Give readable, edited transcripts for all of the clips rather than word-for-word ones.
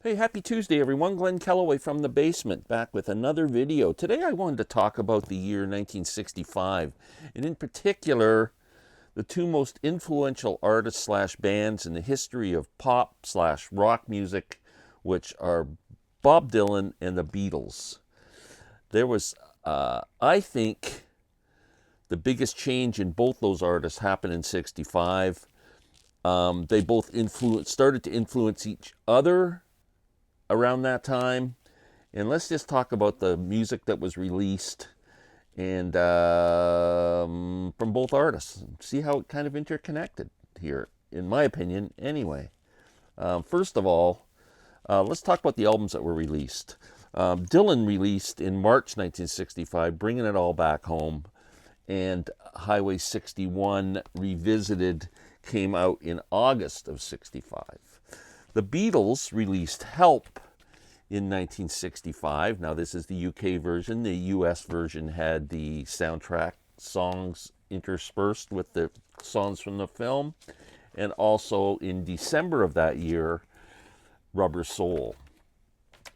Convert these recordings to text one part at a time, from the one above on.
Hey, happy Tuesday, everyone. Glenn Kellaway from the basement, back with another video. Today I wanted to talk about the year 1965, and in particular, the two most influential artists slash bands in the history of pop slash rock music, which are Bob Dylan and the Beatles. There was, I think, the biggest change in both those artists happened in 65. They both started to influence each other around that time. And let's just talk about the music that was released and from both artists. See how it kind of interconnected here, in my opinion, anyway. First of all, let's talk about the albums that were released. Dylan released in March 1965, Bringing It All Back Home, and Highway 61 Revisited came out in August of 65. The Beatles released Help in 1965. Now, this is the UK version. The US version had the soundtrack songs interspersed with the songs from the film. And also in December of that year, Rubber Soul.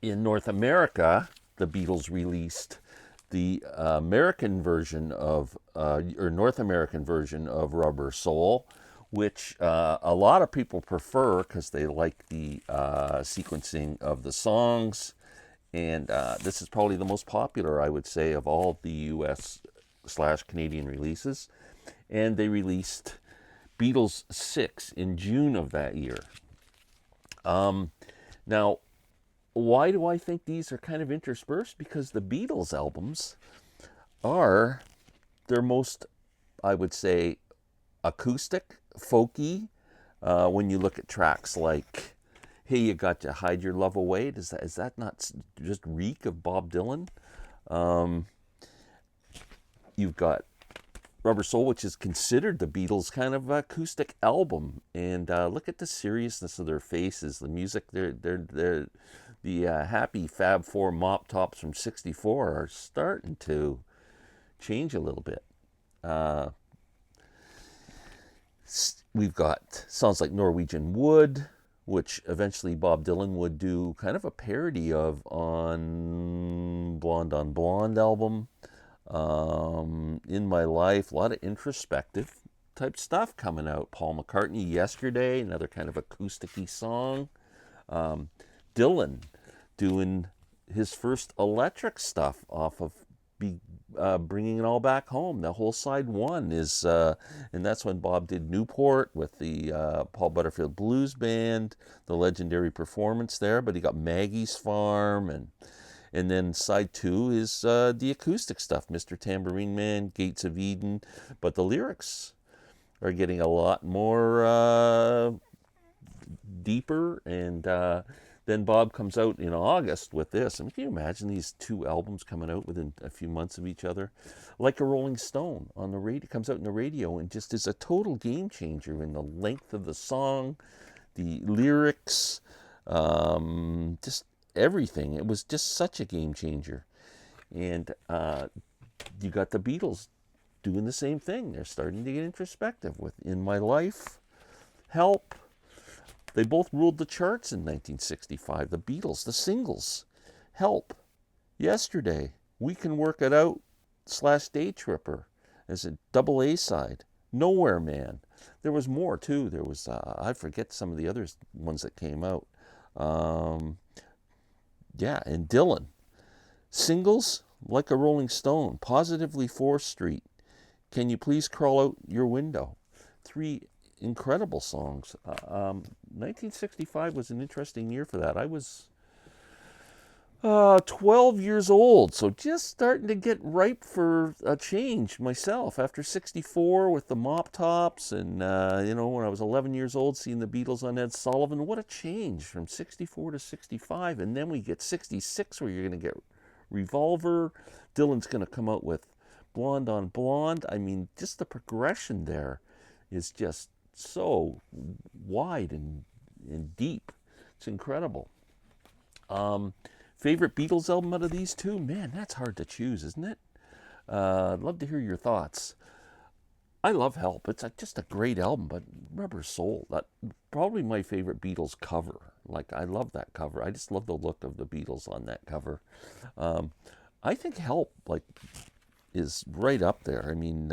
In North America, the Beatles released the American version of, or North American version of Rubber Soul, which a lot of people prefer because they like the sequencing of the songs. And this is probably the most popular, I would say, of all the US slash Canadian releases. And they released Beatles 6 in June of that year. Now, why do I think these are kind of interspersed? Because the Beatles albums are their most, I would say, acoustic, folky. When you look at tracks like "Hey, You Got to Hide Your Love Away," is that not just reek of Bob Dylan? You've got Rubber Soul, which is considered the Beatles' kind of acoustic album, and look at the seriousness of their faces. The music, the happy Fab Four mop tops from '64 are starting to change a little bit. We've got songs like Norwegian Wood, which eventually Bob Dylan would do kind of a parody of on Blonde album. In My Life, a lot of introspective type stuff coming out. Paul McCartney, Yesterday, another kind of acoustic-y song. Dylan doing his first electric stuff off of Bringing It All Back Home. The whole side one is, and that's when Bob did Newport with the Paul Butterfield Blues Band, the legendary performance there. But he got Maggie's Farm, and then side two is the acoustic stuff, Mr. Tambourine Man, Gates of Eden. But the lyrics are getting a lot more deeper, and then Bob comes out in August with this. I mean, can you imagine these two albums coming out within a few months of each other? Like a Rolling Stone on the radio, comes out in the radio and just is a total game changer in the length of the song, the lyrics, just everything. It was just such a game changer. And you got the Beatles doing the same thing. They're starting to get introspective with In My Life, Help. They both ruled the charts in 1965. The Beatles, the singles, Help, Yesterday, We Can Work It Out / Day Tripper as a double A side, Nowhere Man. There was more too. There was, I forget some of the other ones that came out. Yeah, and Dylan. Singles, Like a Rolling Stone, Positively 4th Street, Can You Please Crawl Out Your Window. Three incredible songs. 1965 was an interesting year for that. I was 12 years old, so just starting to get ripe for a change myself after '64 with the mop tops, and when I was 11 years old, seeing the Beatles on Ed Sullivan. What a change from '64 to '65, and then we get '66 where you're going to get Revolver. Dylan's going to come out with Blonde on Blonde. I mean, just the progression there is just so wide and deep. It's incredible. Favorite Beatles album out of these two? Man, that's hard to choose, isn't it? I'd love to hear your thoughts. I love Help. It's just a great album, but Rubber Soul, that probably my favorite Beatles cover Like, I love that cover. I just love the look of the Beatles on that cover. Um, I think Help, like, is right up there. I mean,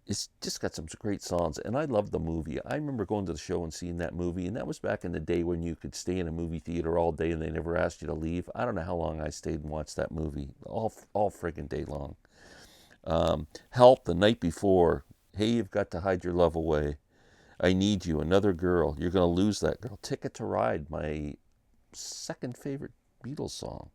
it's just got some great songs, and I love the movie. I remember going to the show and seeing that movie, and that was back in the day when you could stay in a movie theater all day and they never asked you to leave. I don't know how long I stayed and watched that movie, all friggin' day long. Help, The Night Before. Hey, you've got to hide your love away. I Need You, Another Girl. You're gonna lose that girl. Ticket to Ride, my second favorite Beatles song.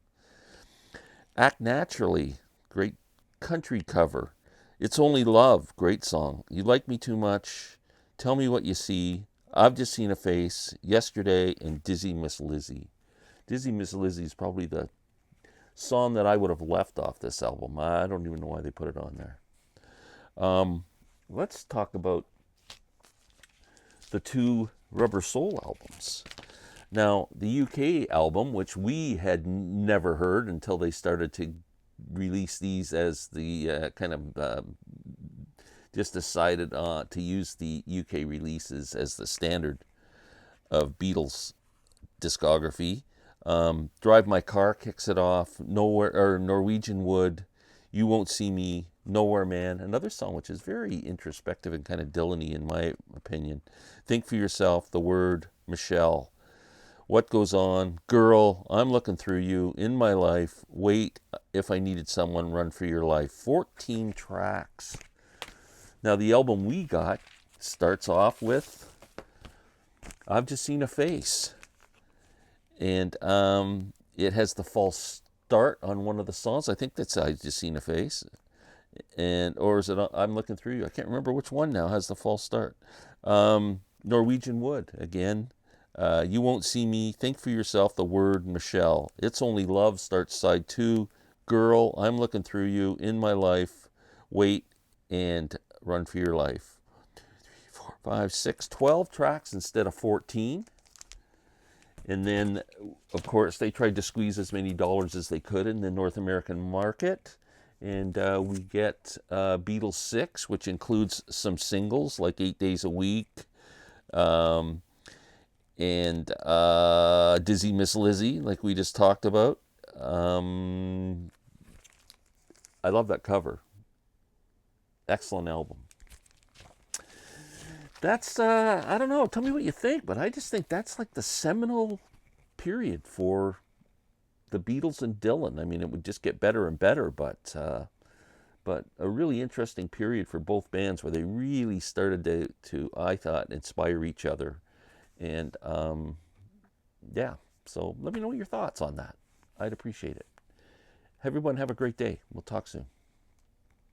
Act Naturally, great country cover. It's Only Love, great song. You Like Me Too Much, Tell Me What You See, I've Just Seen a Face, Yesterday, and Dizzy Miss Lizzie. Dizzy Miss Lizzie is probably the song that I would have left off this album. I don't even know why they put it on there. Let's talk about the two Rubber Soul albums. Now, the UK album, which we had never heard until they started to release these as the just decided to use the UK releases as the standard of Beatles discography. Drive My Car kicks it off. Nowhere, or Norwegian Wood, You Won't See Me, Nowhere Man, another song which is very introspective and kind of Dylan-y in my opinion. Think for Yourself, The Word, Michelle, What Goes On, Girl, I'm Looking Through You, In My Life, Wait, If I Needed Someone, Run for Your Life. 14 tracks. Now the album we got starts off with I've Just Seen a Face. And it has the false start on one of the songs. I think that's I've Just Seen a Face. And or is it I'm Looking Through You? I can't remember which one now has the false start. Norwegian Wood again. You Won't See Me, Think for Yourself, The Word, Michelle. It's Only Love starts side 2. Girl, I'm Looking Through You, In My Life, Wait, and Run for Your Life. 2, 3, 4, 5, 6, 12 tracks instead of 14. And then, of course, they tried to squeeze as many dollars as they could in the North American market. And we get Beatles 6, which includes some singles like 8 Days a Week, and Dizzy Miss Lizzie, like we just talked about. I love that cover. Excellent album. That's, I don't know, tell me what you think, but I just think that's like the seminal period for the Beatles and Dylan. I mean, it would just get better and better, but a really interesting period for both bands where they really started to I thought, inspire each other. And yeah, so let me know your thoughts on that. I'd appreciate it. Everyone have a great day. We'll talk soon.